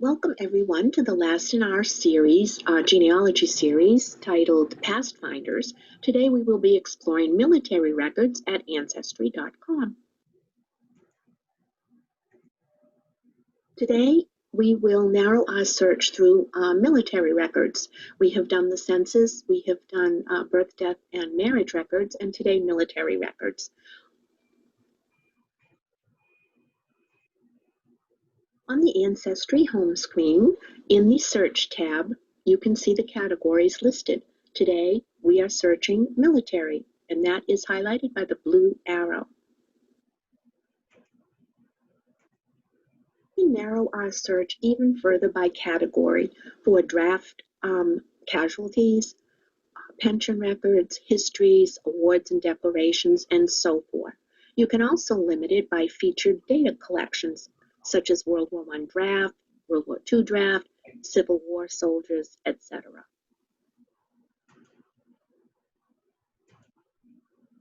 Welcome everyone to the last in our series, genealogy series titled Past Finders. Today we will be exploring military records at Ancestry.com. Today we will narrow our search through military records. We have done the census, we have done birth, death, and marriage records, and today military records. On the Ancestry home screen, in the Search tab, you can see the categories listed. Today, we are searching military, and that is highlighted by the blue arrow. We narrow our search even further by category for draft casualties, pension records, histories, awards and declarations, and so forth. You can also limit it by featured data collections, such as World War I draft, World War II draft, Civil War soldiers, etc.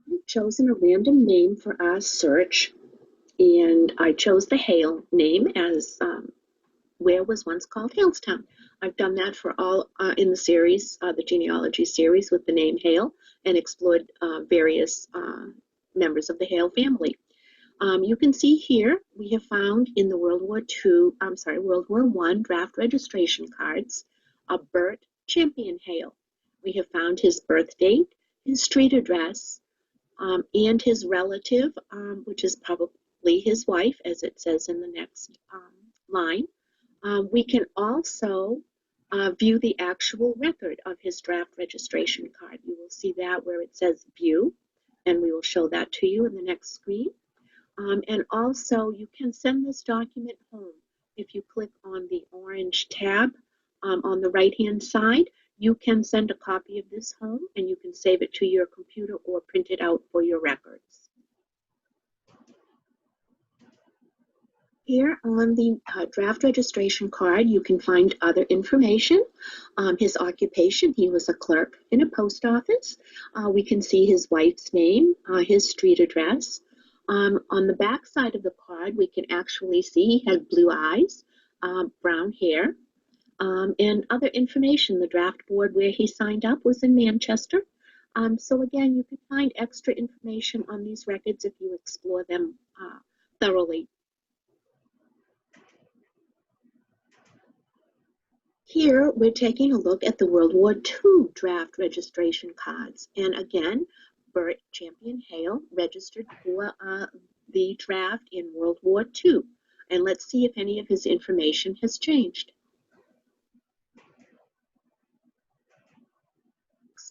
We've chosen a random name for our search, and I chose the Hale name as where was once called Halestown. I've done that for all in the series, the genealogy series with the name Hale, and explored various members of the Hale family. You can see here we have found in the World War I draft registration cards a Bert Champion Hale. We have found his birth date, his street address, and his relative, which is probably his wife, as it says in the next line. We can also view the actual record of his draft registration card. You will see that where it says view, and we will show that to you in the next screen. And also, you can send this document home. If you click on the orange tab on the right-hand side, you can send a copy of this home, and you can save it to your computer or print it out for your records. Here on the draft registration card, you can find other information. His occupation, he was a clerk in a post office. We can see his wife's name, his street address. On the back side of the card, we can actually see he had blue eyes, brown hair, and other information. The draft board where he signed up was in Manchester. So again, you can find extra information on these records if you explore them thoroughly. Here, we're taking a look at the World War II draft registration cards. And again, Bert Champion Hale registered for the draft in World War II. And let's see if any of his information has changed.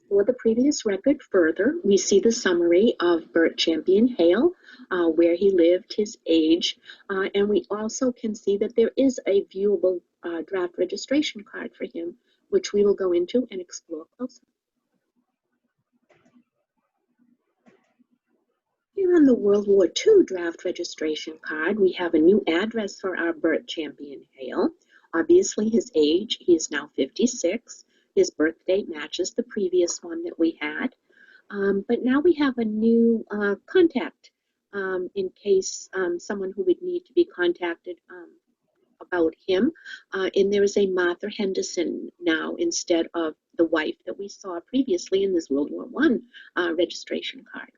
For the previous record further, we see the summary of Bert Champion Hale, where he lived, his age, and we also can see that there is a viewable draft registration card for him, which we will go into and explore closer. Here on the World War II draft registration card, we have a new address for our Bert Champion Hale. Obviously his age, he is now 56. His birth date matches the previous one that we had. But now we have a new contact in case someone who would need to be contacted about him. And there is a Martha Henderson now instead of the wife that we saw previously in this World War I registration card.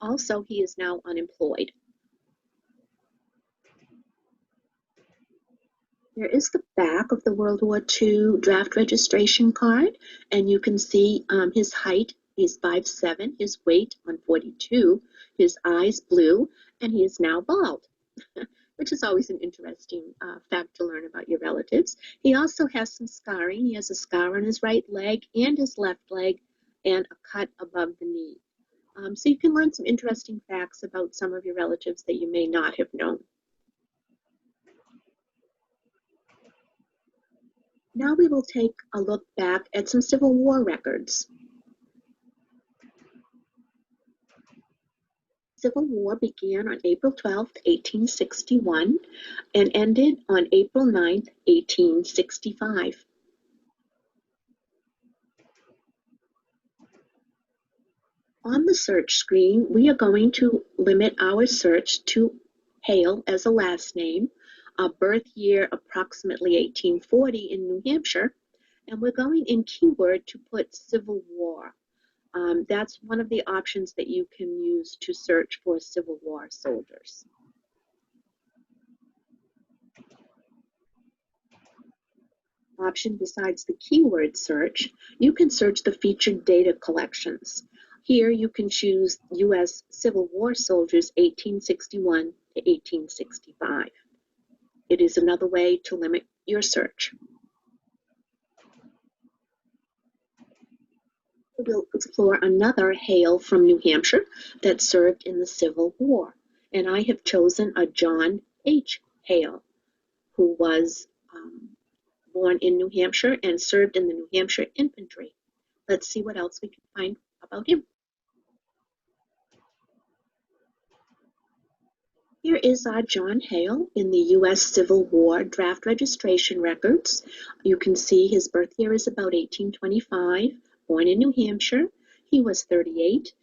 Also, he is now unemployed. Here is the back of the World War II draft registration card, and you can see his height, he's 5'7", his weight 142, his eyes blue, and he is now bald, which is always an interesting fact to learn about your relatives. He also has some scarring. He has a scar on his right leg and his left leg, and a cut above the knee. So you can learn some interesting facts about some of your relatives that you may not have known. Now we will take a look back at some Civil War records. Civil War began on April 12, 1861, and ended on April 9, 1865. On the search screen, we are going to limit our search to Hale as a last name. A birth year approximately 1840 in New Hampshire, and we're going in keyword to put Civil War. That's one of the options that you can use to search for Civil War soldiers. Option besides the keyword search, you can search the featured data collections. Here you can choose U.S. Civil War soldiers 1861 to 1865. It is another way to limit your search. We'll explore another Hale from New Hampshire that served in the Civil War. And I have chosen a John H. Hale, who was born in New Hampshire and served in the New Hampshire Infantry. Let's see what else we can find about him. Here is our John Hale in the U.S. Civil War draft registration records. You can see his birth year is about 1825, born in New Hampshire. He was 38.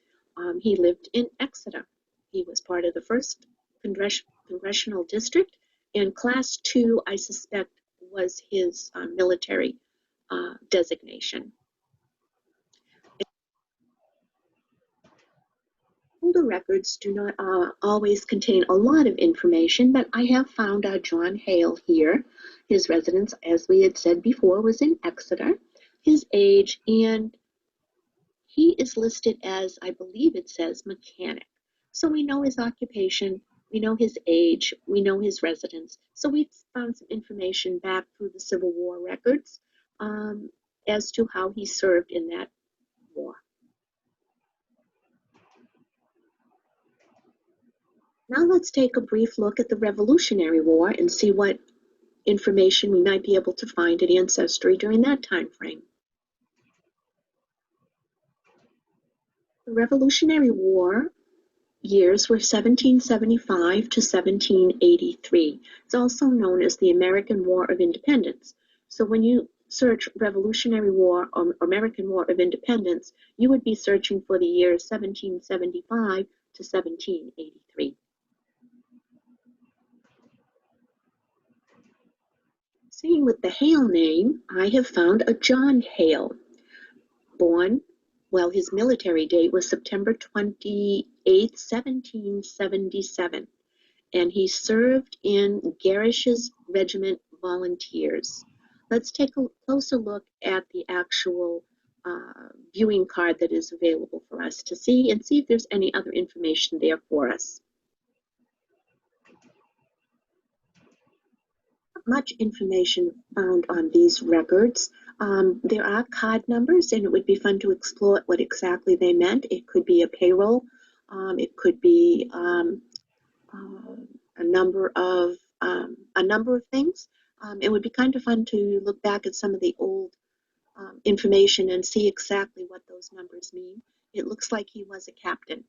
He lived in Exeter. He was part of the 1st Congressional District, and Class 2, I suspect, was his military designation. Older records do not always contain a lot of information, but I have found John Hale here. His residence, as we had said before, was in Exeter. His age, and he is listed as, I believe it says, mechanic. So we know his occupation, we know his age, we know his residence. So we've found some information back through the Civil War records as to how he served in that war. Now let's take a brief look at the Revolutionary War and see what information we might be able to find in Ancestry during that time frame. The Revolutionary War years were 1775 to 1783. It's also known as the American War of Independence. So when you search Revolutionary War or American War of Independence, you would be searching for the years 1775 to 1783. Same with the Hale name, I have found a John Hale, born, well, his military date was September 28, 1777, and he served in Garish's Regiment Volunteers. Let's take a closer look at the actual viewing card that is available for us to see and see if there's any other information there for us. Much information found on these records. There are card numbers, and it would be fun to explore what exactly they meant. It could be a payroll. It could be a number of things. It would be kind of fun to look back at some of the old information and see exactly what those numbers mean. It looks like he was a captain.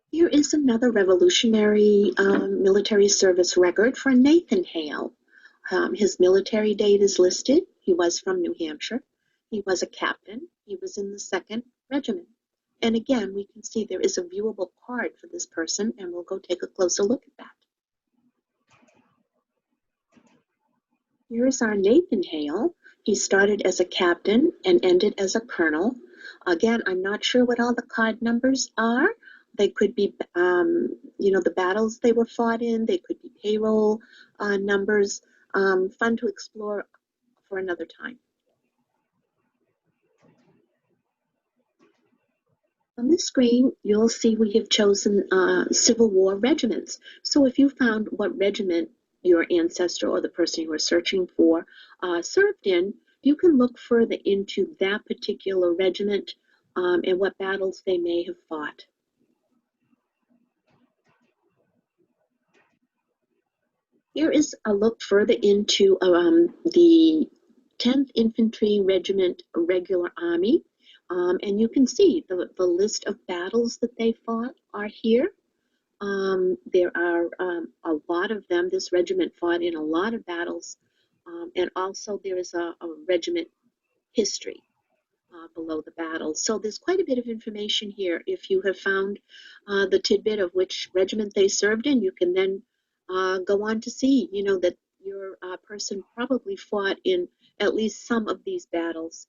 Here is another Revolutionary military service record for Nathan Hale. His military date is listed. He was from New Hampshire. He was a captain. He was in the 2nd Regiment. And again, we can see there is a viewable card for this person, and we'll go take a closer look at that. Here is our Nathan Hale. He started as a captain and ended as a colonel. Again, I'm not sure what all the card numbers are. They could be, the battles they were fought in. They could be payroll numbers. Fun to explore for another time. On the screen, you'll see we have chosen Civil War regiments. So if you found what regiment your ancestor or the person you were searching for served in, you can look further into that particular regiment and what battles they may have fought. Here is a look further into the 10th Infantry Regiment Regular Army. And you can see the list of battles that they fought are here. There are a lot of them. This regiment fought in a lot of battles. And also there is a regiment history. below the battles. So there's quite a bit of information here. If you have found the tidbit of which regiment they served in, you can then go on to see, that your person probably fought in at least some of these battles.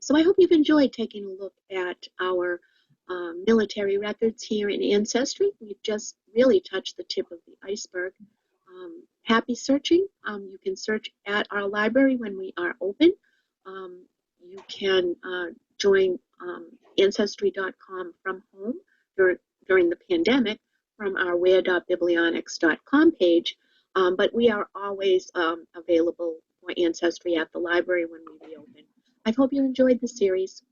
So I hope you've enjoyed taking a look at our military records here in Ancestry. We've just really touched the tip of the iceberg. Happy searching. You can search at our library when we are open. Um, you can join Ancestry.com from home during the pandemic from our where.biblionics.com page. But we are always available for Ancestry at the library when we reopen. I hope you enjoyed the series.